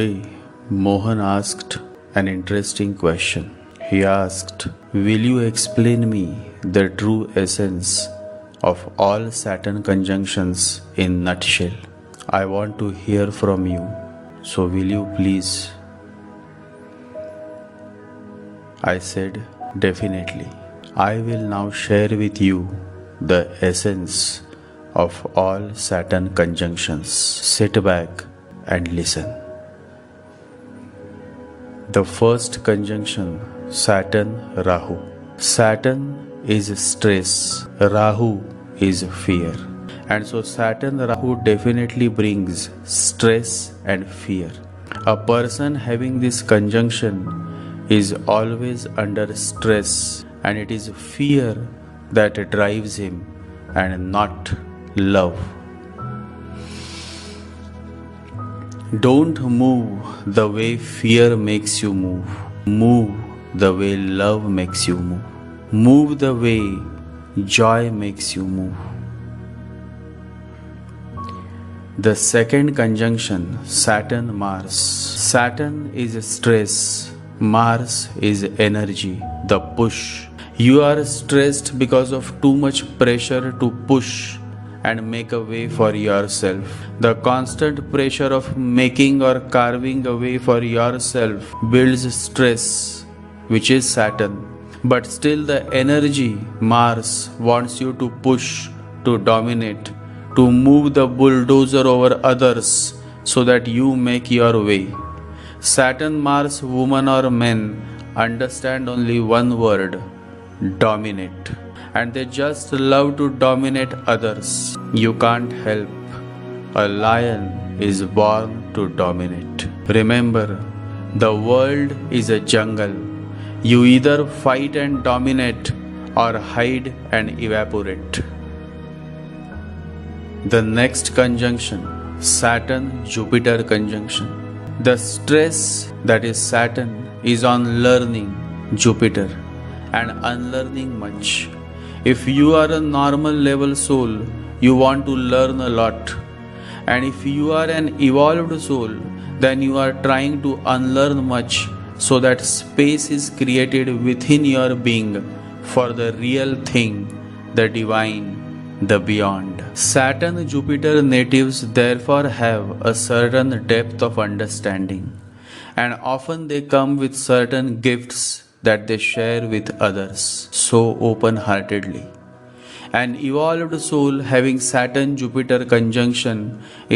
Today, Mohan asked an interesting question. He asked, "Will you explain me the true essence of all Saturn conjunctions in nutshell? I want to hear from you, so will you please?" I said, "Definitely. I will now share with you the essence of all Saturn conjunctions. Sit back and listen." The first conjunction, Saturn Rahu. Saturn is stress, Rahu is fear. And so Saturn Rahu definitely brings stress and fear. A person having this conjunction is always under stress, and it is fear that drives him and not love. Don't move the way fear makes you move. Move the way love makes you move. Move the way joy makes you move. The second conjunction, Saturn Mars. Saturn is stress, Mars is energy, the push. You are stressed because of too much pressure to push and make a way for yourself. The constant pressure of making or carving a way for yourself builds stress, which is Saturn. But still the energy, Mars, wants you to push, to dominate, to move the bulldozer over others so that you make your way. Saturn Mars woman or men understand only one word: dominate. And they just love to dominate others. You can't help. A lion is born to dominate. Remember, the world is a jungle. You either fight and dominate or hide and evaporate. The next conjunction, Saturn-Jupiter conjunction. The stress that is Saturn is on learning, Jupiter, and unlearning much. If you are a normal level soul, you want to learn a lot. And if you are an evolved soul, then you are trying to unlearn much so that space is created within your being for the real thing, the divine, the beyond. Saturn-Jupiter natives therefore have a certain depth of understanding, and often they come with certain gifts that they share with others so open-heartedly. An evolved soul having Saturn-Jupiter conjunction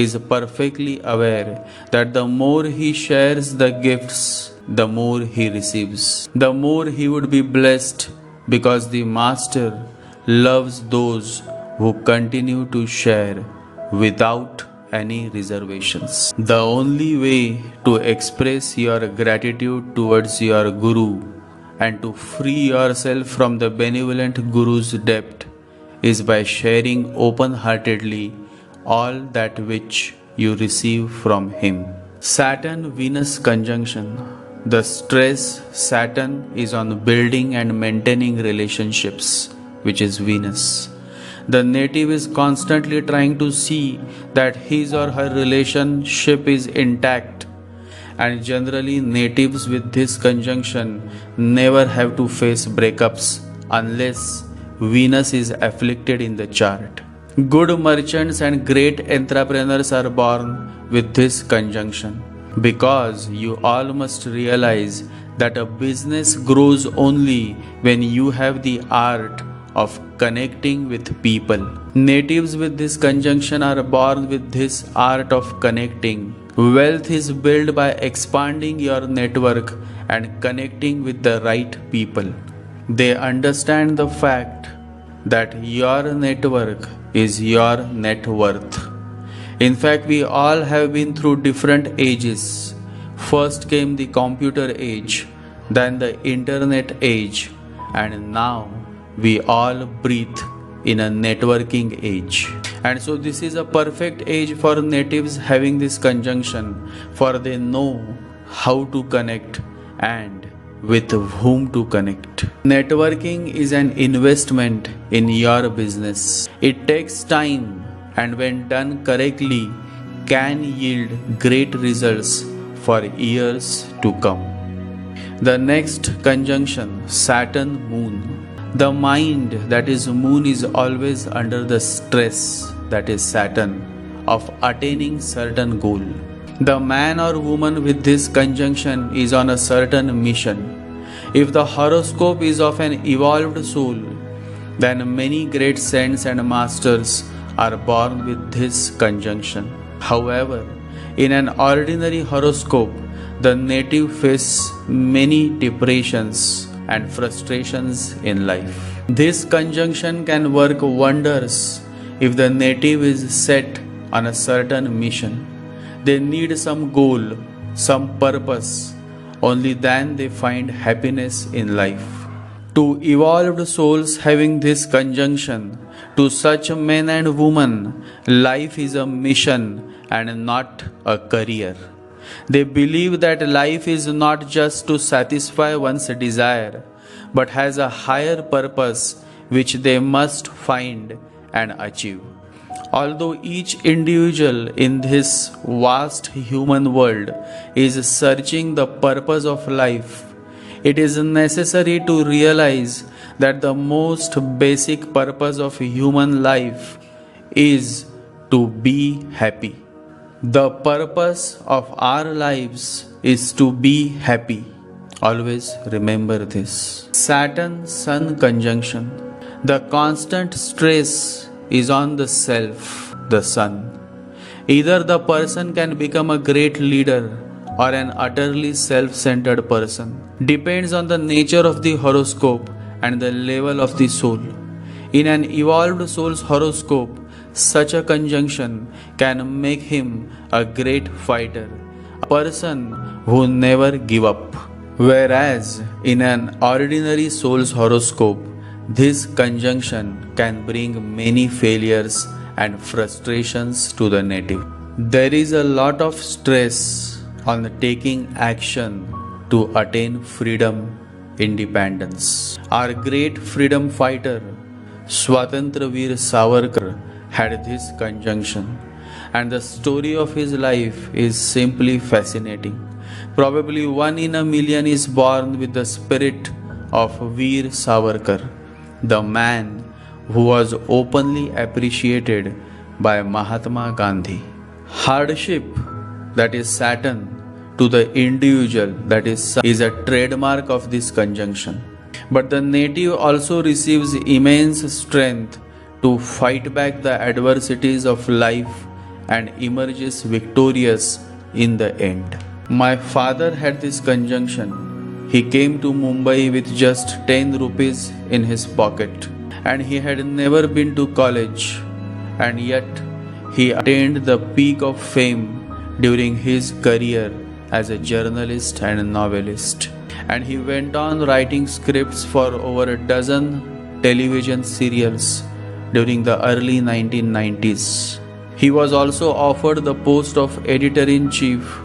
is perfectly aware that the more he shares the gifts, the more he receives. The more he would be blessed, because the Master loves those who continue to share without any reservations. The only way to express your gratitude towards your Guru and to free yourself from the benevolent Guru's debt is by sharing open-heartedly all that which you receive from him. Saturn-Venus conjunction. The stress Saturn is on building and maintaining relationships, which is Venus. The native is constantly trying to see that his or her relationship is intact. And generally natives with this conjunction never have to face breakups unless Venus is afflicted in the chart. Good merchants and great entrepreneurs are born with this conjunction, because you all must realize that a business grows only when you have the art of connecting with people. Natives with this conjunction are born with this art of connecting. Wealth is built by expanding your network and connecting with the right people. They understand the fact that your network is your net worth. In fact, we all have been through different ages. First came the computer age, then the internet age, and now we all breathe in a networking age. And so this is a perfect age for natives having this conjunction, for they know how to connect and with whom to connect. Networking is an investment in your business. It takes time, and when done correctly, can yield great results for years to come. The next conjunction, Saturn Moon. The mind, that is Moon, is always under the stress, that is Saturn, of attaining certain goal. The man or woman with this conjunction is on a certain mission. If the horoscope is of an evolved soul, then many great saints and masters are born with this conjunction. However, in an ordinary horoscope, the native face many depressions and frustrations in life. This conjunction can work wonders if the native is set on a certain mission. They need some goal, some purpose. Only then they find happiness in life. To evolved souls having this conjunction, to such men and women, life is a mission and not a career. They believe that life is not just to satisfy one's desire, but has a higher purpose which they must find and achieve. Although each individual in this vast human world is searching the purpose of life, it is necessary to realize that the most basic purpose of human life is to be happy. The purpose of our lives is to be happy. Always remember this. Saturn Sun Conjunction. The constant stress is on the self, the sun. Either the person can become a great leader or an utterly self-centered person. Depends on the nature of the horoscope and the level of the soul. In an evolved soul's horoscope, such a conjunction can make him a great fighter, a person who never give up. Whereas in an ordinary soul's horoscope, this conjunction can bring many failures and frustrations to the native. There is a lot of stress on taking action to attain freedom, independence. Our great freedom fighter, Swatantra Veer Savarkar, had this conjunction, and the story of his life is simply fascinating. Probably 1 in a million is born with the spirit of Veer Savarkar, the man who was openly appreciated by Mahatma Gandhi. Hardship, that is Saturn, to the individual, that is a trademark of this conjunction. But the native also receives immense strength to fight back the adversities of life and emerges victorious in the end. My father had this conjunction. He came to Mumbai with just 10 rupees in his pocket, and he had never been to college, and yet he attained the peak of fame during his career as a journalist and novelist. And he went on writing scripts for over a dozen television serials during the early 1990s. He was also offered the post of editor-in-chief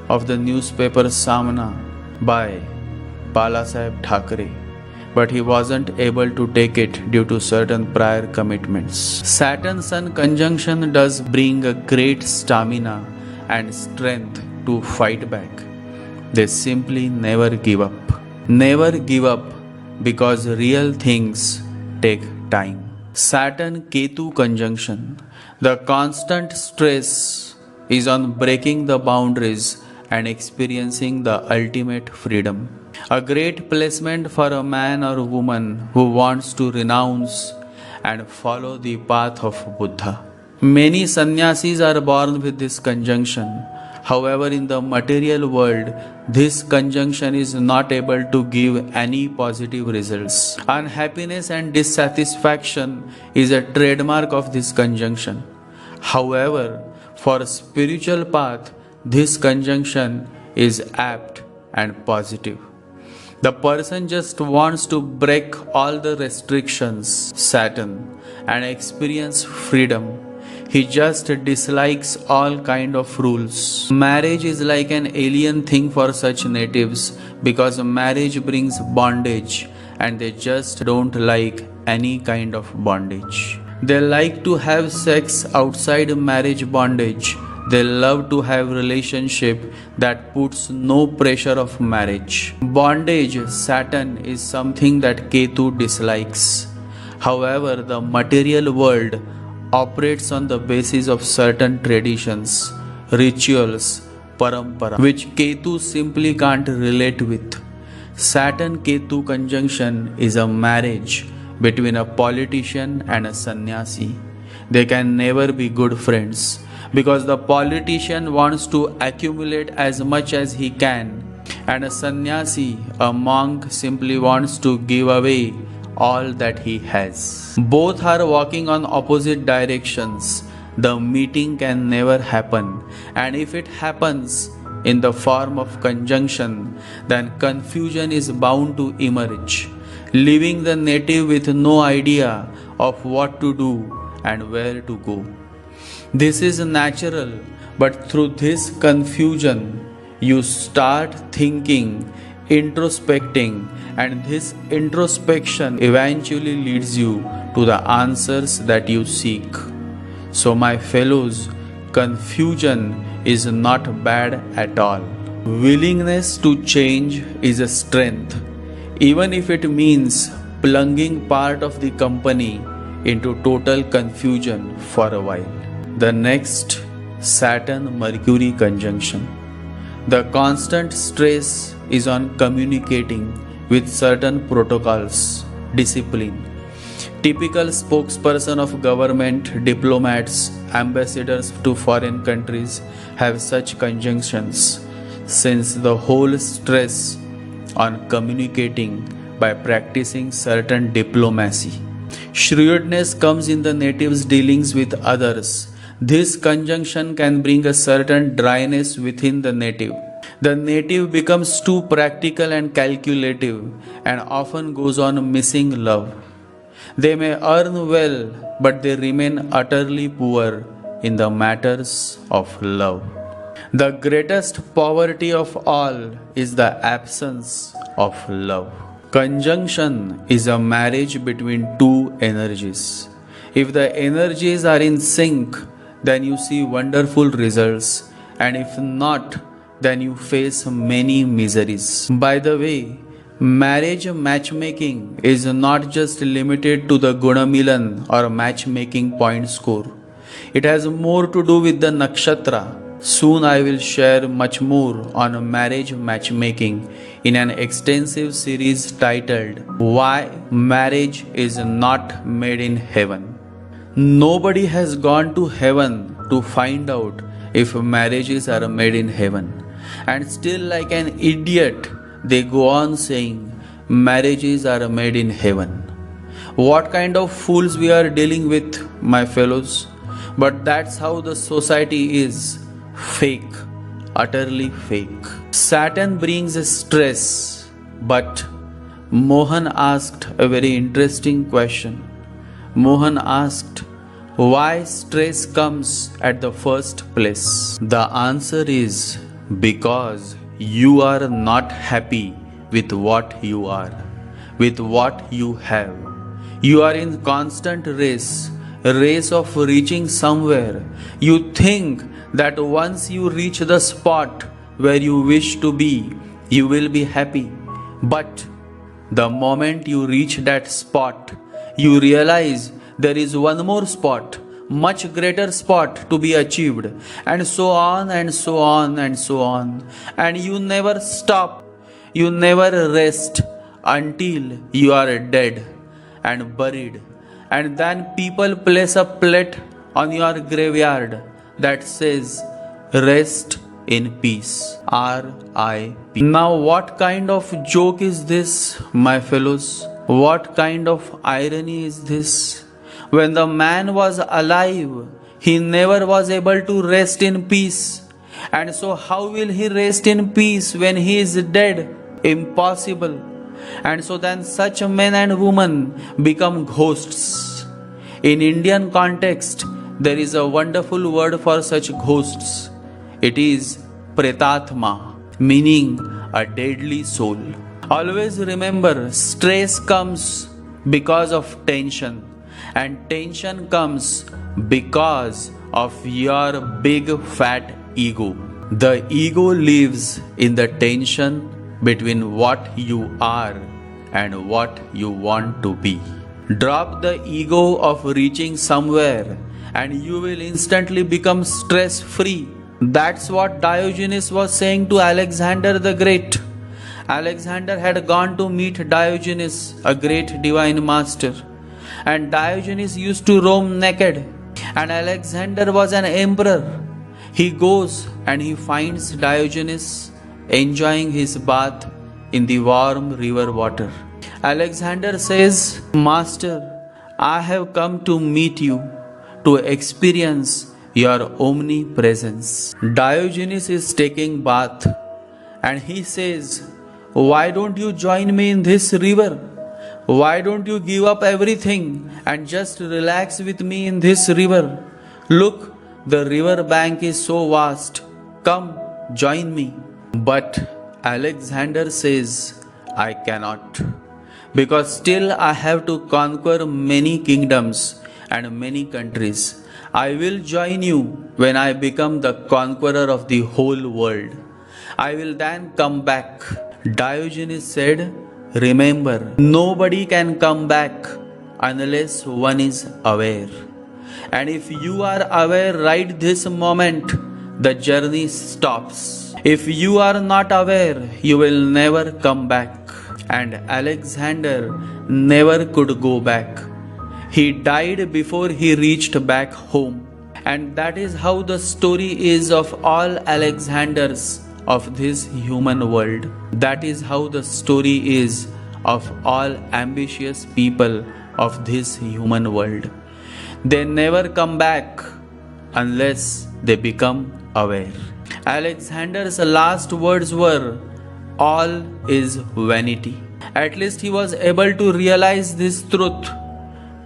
of the newspaper Samna by Balasaheb Thackeray, but he wasn't able to take it due to certain prior commitments. Saturn Sun Conjunction does bring a great stamina and strength to fight back. They simply never give up. Never give up, because real things take time. Saturn Ketu Conjunction. The constant stress is on breaking the boundaries and experiencing the ultimate freedom. A great placement for a man or woman who wants to renounce and follow the path of Buddha. Many sannyasis are born with this conjunction. However, in the material world, this conjunction is not able to give any positive results. Unhappiness and dissatisfaction is a trademark of this conjunction. However, for a spiritual path, this conjunction is apt and positive. The person just wants to break all the restrictions, Saturn, and experience freedom. He just dislikes all kind of rules. Marriage is like an alien thing for such natives, because marriage brings bondage and they just don't like any kind of bondage. They like to have sex outside marriage bondage They love to have relationship that puts no pressure of marriage. Bondage, Saturn, is something that Ketu dislikes. However, the material world operates on the basis of certain traditions, rituals, parampara, which Ketu simply can't relate with. Saturn Ketu conjunction is a marriage between a politician and a sannyasi. They can never be good friends because the politician wants to accumulate as much as he can, and a sannyasi, a monk, simply wants to give away all that he has. Both are walking on opposite directions. The meeting can never happen, and if it happens in the form of conjunction, then confusion is bound to emerge, leaving the native with no idea of what to do and where to go. This is natural, but through this confusion, you start thinking, introspecting, and this introspection eventually leads you to the answers that you seek. So, my fellows, confusion is not bad at all. Willingness to change is a strength, even if it means plunging part of the company into total confusion for a while. The next, Saturn Mercury conjunction. The constant stress is on communicating with certain protocols, discipline. Typical spokesperson of government, diplomats, ambassadors to foreign countries have such conjunctions, since the whole stress on communicating by practicing certain diplomacy. Shrewdness comes in the native's dealings with others. This conjunction can bring a certain dryness within the native. The native becomes too practical and calculative and often goes on missing love. They may earn well, but they remain utterly poor in the matters of love. The greatest poverty of all is the absence of love. Conjunction is a marriage between two energies. If the energies are in sync, then you see wonderful results, and if not, then you face many miseries. By the way, marriage matchmaking is not just limited to the Gunamilan or matchmaking point score. It has more to do with the Nakshatra. Soon I will share much more on marriage matchmaking in an extensive series titled Why Marriage is Not Made in Heaven. Nobody has gone to heaven to find out if marriages are made in heaven. And still, like an idiot, they go on saying marriages are made in heaven. What kind of fools we are dealing with, my fellows? But that's how the society is. Fake. Utterly fake. Saturn brings stress, but Mohan asked a very interesting question. Mohan asked, why stress comes at the first place? The answer is because you are not happy with what you are, with what you have. You are in constant race, a race of reaching somewhere. You think that once you reach the spot where you wish to be, you will be happy. But the moment you reach that spot, you realize there is one more spot, much greater spot to be achieved, and so on and so on and so on. And you never stop, you never rest until you are dead and buried. And then people place a plate on your graveyard that says, rest in peace, R.I.P. Now what kind of joke is this, my fellows? What kind of irony is this? When the man was alive, he never was able to rest in peace. And so how will he rest in peace when he is dead? Impossible. And so then such men and women become ghosts. In Indian context, there is a wonderful word for such ghosts. It is pretatma, meaning a deadly soul. Always remember, stress comes because of tension, and tension comes because of your big fat ego. The ego lives in the tension between what you are and what you want to be. Drop the ego of reaching somewhere and you will instantly become stress free. That's what Diogenes was saying to Alexander the Great. Alexander had gone to meet Diogenes, a great divine master, and Diogenes used to roam naked, and Alexander was an emperor. He goes and he finds Diogenes enjoying his bath in the warm river water. Alexander says, "Master, I have come to meet you, to experience your omnipresence." Diogenes is taking bath and he says, "Why don't you join me in this river? Why don't you give up everything and just relax with me in this river? Look, the river bank is so vast. Come, join me." But Alexander says, "I cannot, because still I have to conquer many kingdoms and many countries. I will join you when I become the conqueror of the whole world. I will then come back." Diogenes said, "Remember, nobody can come back unless one is aware. And if you are aware right this moment, the journey stops. If you are not aware, you will never come back." And Alexander never could go back. He died before he reached back home. And that is how the story is of all Alexanders of this human world. That is how the story is of all ambitious people of this human world. They never come back unless they become aware. Alexander's last words were, "All is vanity." At least he was able to realize this truth.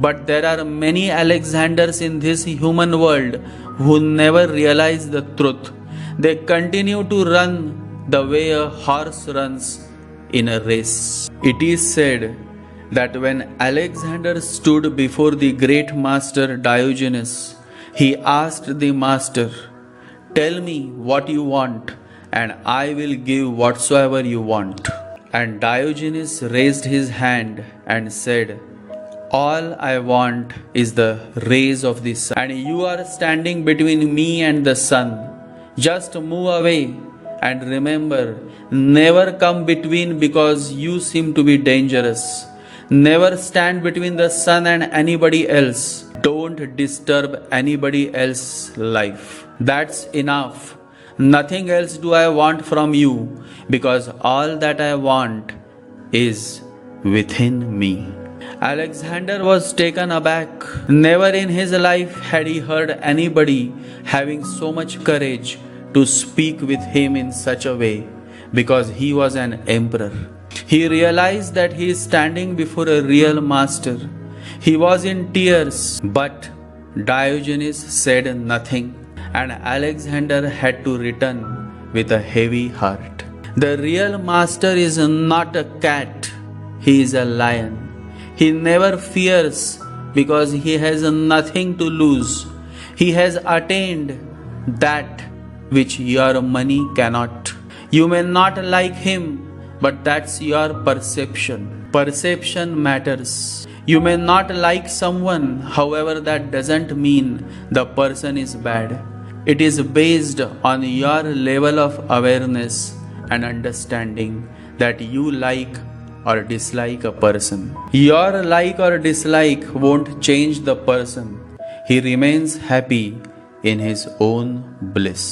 But there are many Alexanders in this human world who never realize the truth. They continue to run the way a horse runs in a race. It is said that when Alexander stood before the great master Diogenes, he asked the master, "Tell me what you want, and I will give whatsoever you want." And Diogenes raised his hand and said, "All I want is the rays of the sun, and you are standing between me and the sun. Just move away, and remember, never come between because you seem to be dangerous. Never stand between the sun and anybody else. Don't disturb anybody else's life. That's enough. Nothing else do I want from you, because all that I want is within me." Alexander was taken aback. Never in his life had he heard anybody having so much courage to speak with him in such a way, because he was an emperor. He realized that he is standing before a real master. He was in tears, but Diogenes said nothing, and Alexander had to return with a heavy heart. The real master is not a cat, he is a lion. He never fears because he has nothing to lose. He has attained that which your money cannot. You may not like him, but that's your perception. Perception matters. You may not like someone, however, that doesn't mean the person is bad. It is based on your level of awareness and understanding that you like or dislike a person. Your like or dislike won't change the person. He remains happy in his own bliss.